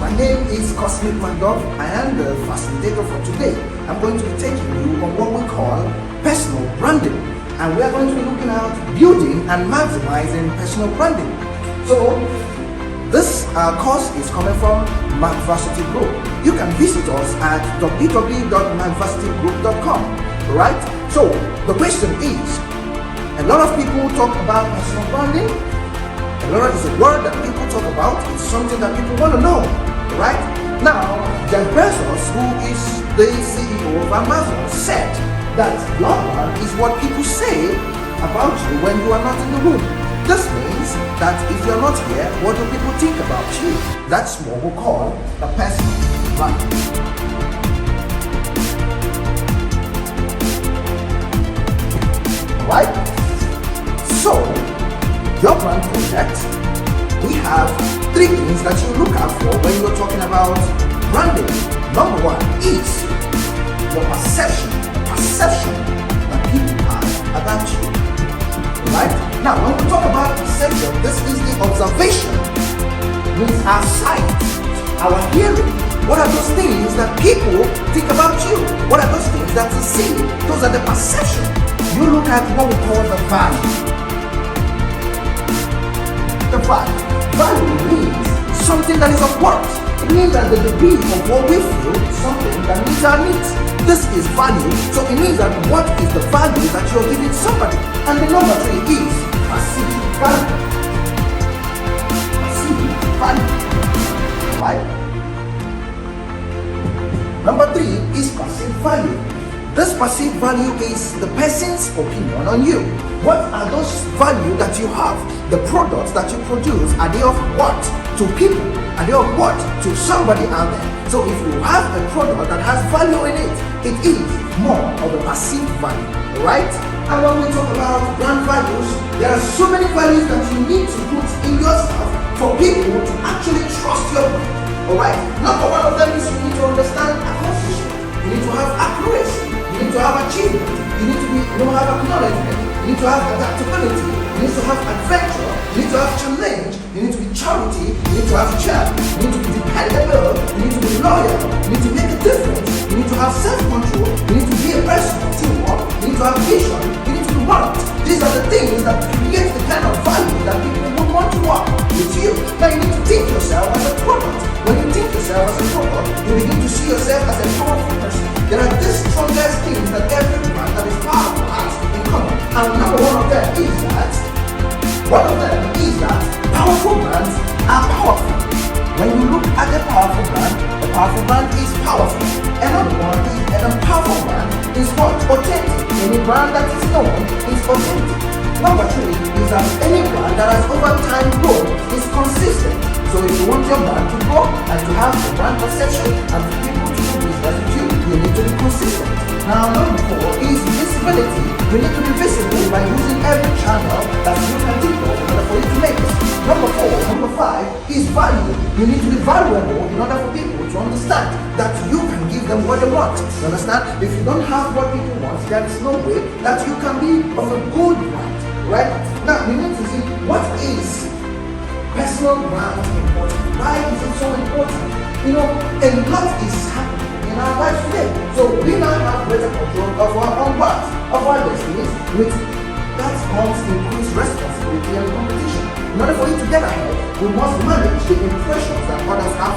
My name is Cosmic Mandov. I am the facilitator for today. I'm going to be taking you on what we call personal branding. And we are going to be looking at building and maximizing personal branding. So, this course is coming from McVarsity Group. You can visit us at www.macvarsitygroup.com. Right? So, the question is, a lot of people talk about personal branding. A lot is a word that people talk about. It's something that people want to know. Right? Now, Jeff Bezos, who is the CEO of Amazon, said that your brand is what people say about you when you are not in the room. This means that if you're not here, what do people think about you? That's what we call a personal brand. Right? So, your brand project, we have 3 things that you look out for when you're talking about branding. Number 1 is your perception that people have about you. Right? Now, when we talk about perception, this is the observation, means our sight, our hearing. What are those things that people think about you? What are those things that you see? Those are the perception. You look at what we call the value. The value. Value means something that is of worth. It means that the degree of what we feel is something that meets our needs. This is value. So it means that what is the value that you're giving somebody? And the number 3 is perceived value. Perceived value. Right? Number 3 is perceived value. This perceived value is the person's opinion on you. What are those values that you have? The products that you produce, are they of what to people? Are they of what to somebody out there? So if you have a product that has value in it, it is more of a perceived value, right? And when we talk about brand values, there are so many values that you need to put in yourself for people to actually trust your brand. Alright? Number 1 of them is you need to understand accomplishment. You need to have accuracy. You need to have achievement. You need to have acknowledgement. You need to have adaptability. You need to have adventure. You need to have challenge. You need to be charity. You need to have charm. You need to be dependable. You need to be loyal. You need to make a difference. You need to have self-control. You need to be a person of teamwork. You need to have vision. You need to be warmth. These are the things that create the kind of value that people would want to work with you. Now you need to think yourself as a product. When you think yourself as a product, you begin to see yourself as a powerful person. There are these strongest things that every brand that is powerful has in common. And number 1 of them is that powerful brands are powerful. When you look at a powerful brand is powerful. Another one is a powerful brand is what? Authentic. Any brand that is known is authentic. Number 3 is that any brand that has over time grown is consistent. So if you want your brand to grow and to have a brand perception and for people to do business with you, you need to be consistent. Now number 4 is visibility. You need to be visible by using every channel that you can think of in order for you to make it. Number 5 is value. You need to be valuable in order for people to understand that you can give them what they want. You understand? If you don't have what people want, there is no way that you can be of a good brand. Right? Now you need to see what is personal brand important. Why is it so important? You know, a lot is happening in our life today. So we now have greater control of our own paths, of our destinies, with that comes increased responsibility and competition. In order for you to get ahead, we must manage the impressions that others have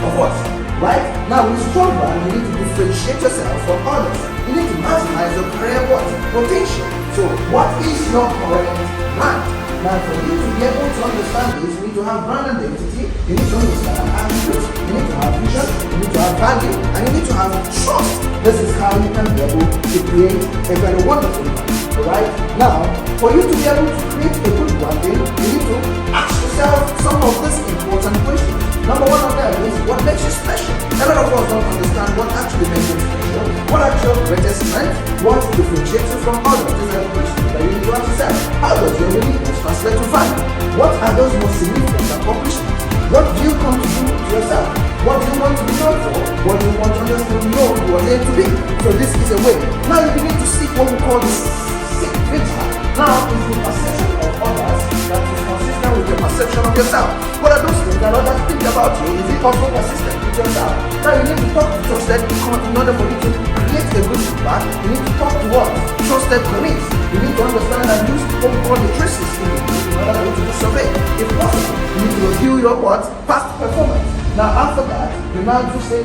of us. Right? Now with strong brand, you need to differentiate yourself from others. You need to maximize your career potential. So what is your current brand? Now for you to be able to understand this, you need to have brand identity, you need to understand attributes, you need to have vision, you need to have value, and you need to have trust. This is how you can be able to create a very wonderful brand. Alright? Now, for you to be able to create a good branding, you need to ask yourself some of these important questions. Number 1 of them is what makes you special. A lot of us don't understand what actually makes you special. What are your greatest strengths? What differentiates you from others? These are the questions that you need to ask yourself. How does your uniqueness translate to value? What are those most significant accomplishments? What do you come to do to yourself? What do you want to be known for? What do you want others to know you are there to be? So this is a way. Now you begin to seek what we call the sick vision. Now is the perception of others that is consistent with the perception of yourself. What are those things that others think about you also persistent with yourself. Now you need to talk to trusted in order for you to create a good feedback. You need to talk to what? Trusted colleagues. You need to understand and use what we call the traces in order for you to do survey. If possible, you need to review your what? Past performance. Now after that, you now do say,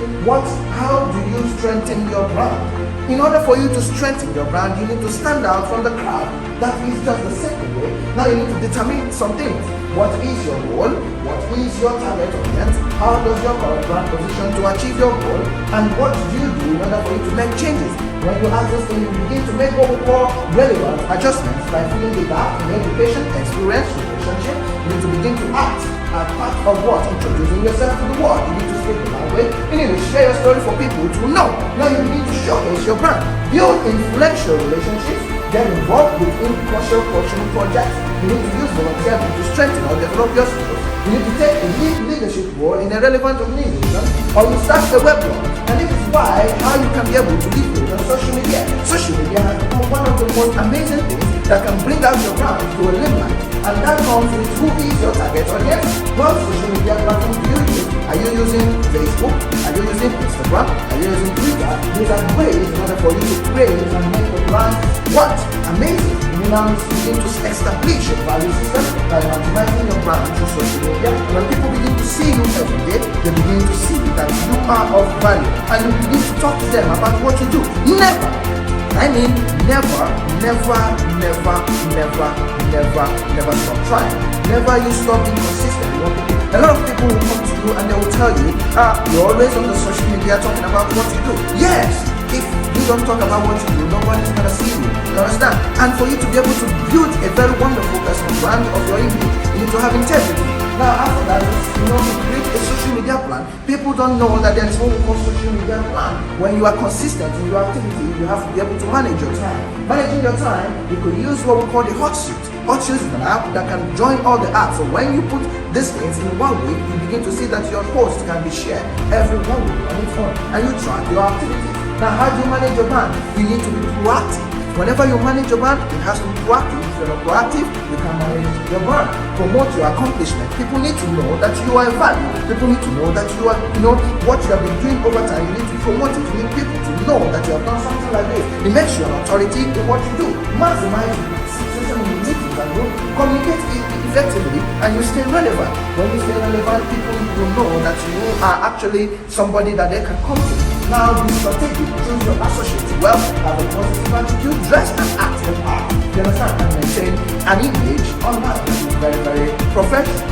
how do you strengthen your brand? In order for you to strengthen your brand, you need to stand out from the crowd. That is just the second way. Now you need to determine some things. What is your goal? What is your target audience? How does your current brand position to achieve your goal? And what do you do in order for you to make changes? When you ask this thing, you begin to make what we call relevant adjustments by filling the gap in education, experience, relationship. You need to begin to act as part of what? Introducing yourself to the world. You need to speak the language. You need to share your story for people to know. Now you begin to showcase your brand. Build influential relationships. Get involved with in-cultural coaching projects. You need to use volunteering to strengthen or develop your skills. You need to take a leadership role in a relevant organization, or you start a web blog. And this is why how you can be able to leverage on social media. Social media has become one of the most amazing things that can bring out your brand to a limelight. And that comes with who is your target audience. What social media platform do you use? Are you using Facebook? Are you using Instagram? Are you using Twitter? These are ways in order for you to create and make your brand what? Amazing. You now begin to establish a value system by maximizing your brand through social media. When people begin to see you every day, they begin to see that you are of value, and you begin to talk to them about what you do. Never stop trying. Never you stop being consistent. A lot of people will come to you and they will tell you, you're always on the social media talking about what you do. Yes, if you don't talk about what you do, nobody's gonna see you. You understand? And for you to be able to build a very wonderful personal brand of your image, you need to have integrity. Now after that, you create a social media plan. People don't know that there is what we call social media plan. When you are consistent in your activity, you have to be able to manage your time. Managing your time, you could use what we call the hot suit. Hot suit is an app that can join all the apps. So when you put these things in 1 week, you begin to see that your post can be shared every 1 week on its own, and you track your activities. Now how do you manage your brand? You need to be proactive. Whenever you manage your brand, it has to be proactive. If you're not proactive, you can manage your brand. Promote your accomplishment. People need to know that you are a value. People need to know that you are, what you have been doing over time. You need to promote it. You need people to know that you have done something like this. It makes you an authority in what you do. Maximize situation in meetings and group. Communicate effectively, and you stay relevant. When you stay relevant, people will know that you are actually somebody that they can come to. Now be strategic, choose your associates well, have a positive attitude, dress and act the part. You understand? And maintain an image online that is very, very professional.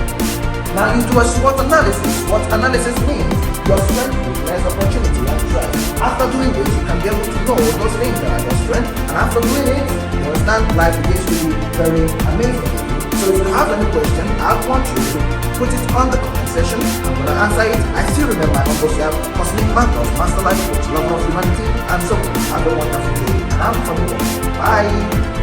Now you do a SWOT analysis. SWOT analysis means your strength, weakness, opportunity, and threat. After doing this, you can be able to know those things that are your strength, and after doing it, you understand life begins to be very amazing. So if you have any question, I want you to put it on the comment section. I'm going to answer it. I still remember my humble self, Cosmic Mantos, Master Life Coach, Lover of Humanity, and so have a wonderful day. And I'm from the Bye.